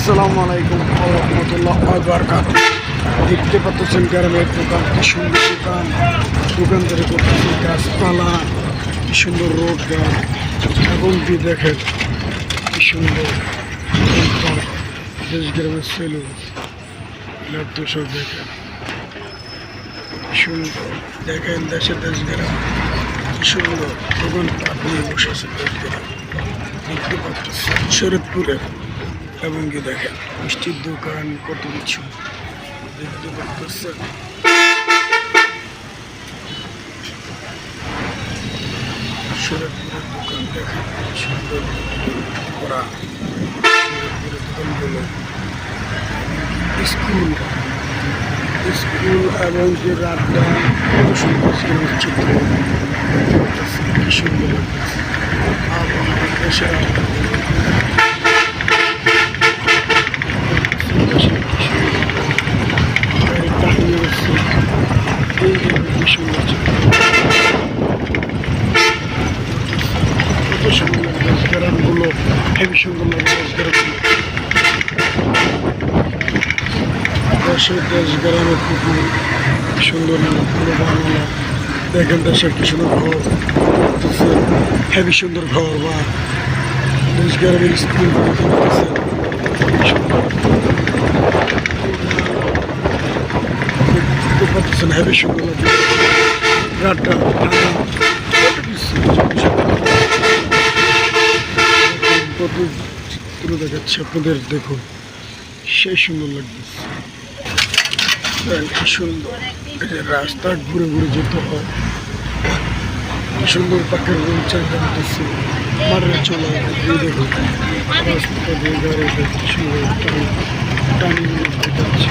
আসসালামু আলাইকুম ওয়া রাহমাতুল্লাহি ওয়া বারাকাতুহু। দেখতে পাচ্ছেন গ্রামের দোকান, কি সুন্দর দোকান। দোকানদারি করতেছে গাছপালা, কি সুন্দর রোড গাছ এবং কি দেখেন কি সুন্দর দেশ গ্রামের সেলুন দর্শক দেখেন কি সুন্দর। দেখেন দেশের দেশ গ্রাম কি সুন্দর দোকানপাট নিয়ে বসেছে দেশ গ্রাম। দেখতে পাচ্ছেন শরীয়তপুরের এবং কি দেখেন মিষ্টির দোকান, কত কিছু দেখতে পাচ্ছেন। শরীয়তপুরের দোকান দেখেন সুন্দর করা। শরীয়তপুরের দোকানগুলো স্কুল এবং যে রাতটা কত সুন্দর চিত্র কি সুন্দর লাগতেছে। দেশের কত সুন্দর লাগে গ্রামগুলো, হেবি সুন্দর লাগে গ্রামগুলো। দেশ গ্রামের পুকুর সুন্দর পুরো বাংলা দেখেন। দেশের কি সুন্দর ঘর করতেছে, হেবি সুন্দর ঘর বা দেশ গ্রামের স্কুল করতেছে দেখতে পাচ্ছেন, হেবি সুন্দর লাগে। রাতটা কত কিছু কত চিত্র দেখাচ্ছে আপনাদের, দেখুন সেই সুন্দর লাগতেছে। কি সুন্দর রাস্তা ঘুরে ঘুরে যেতে হয়, কি সুন্দর পাখির রোচার টানতেছে মাঠে চলে দেখুন রাস্তা দিয়ে গাড়ি কি সুন্দর টানি যাচ্ছে।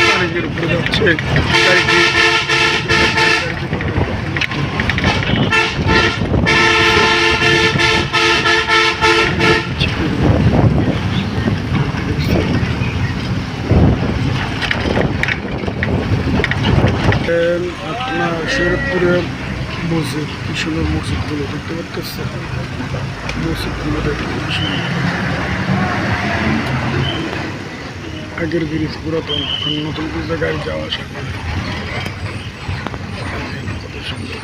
পানির উপরে যাচ্ছে গাড়িটি। আপনার শরীয়তপুরের মসজিদ, কি সুন্দর মসজিদগুলো দেখতে পাচ্ছেন। মসজিদগুলো দেখতে কি সুন্দর, আগের ব্রিজ পুরাতন, এখন নতুন ব্রিজে গাড়ি যাওয়া আসা করে। কত সুন্দর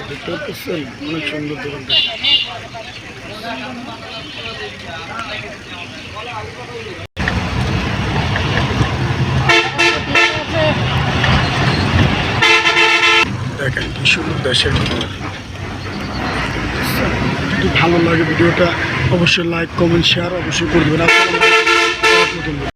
দেখতে পাচ্ছেন, অনেক সুন্দর দোকানটা। দেখেন কি সুন্দর দেশের। যদি ভালো লাগে ভিডিওটা অবশ্যই লাইক, কমেন্ট, শেয়ার অবশ্যই করে দেবেন।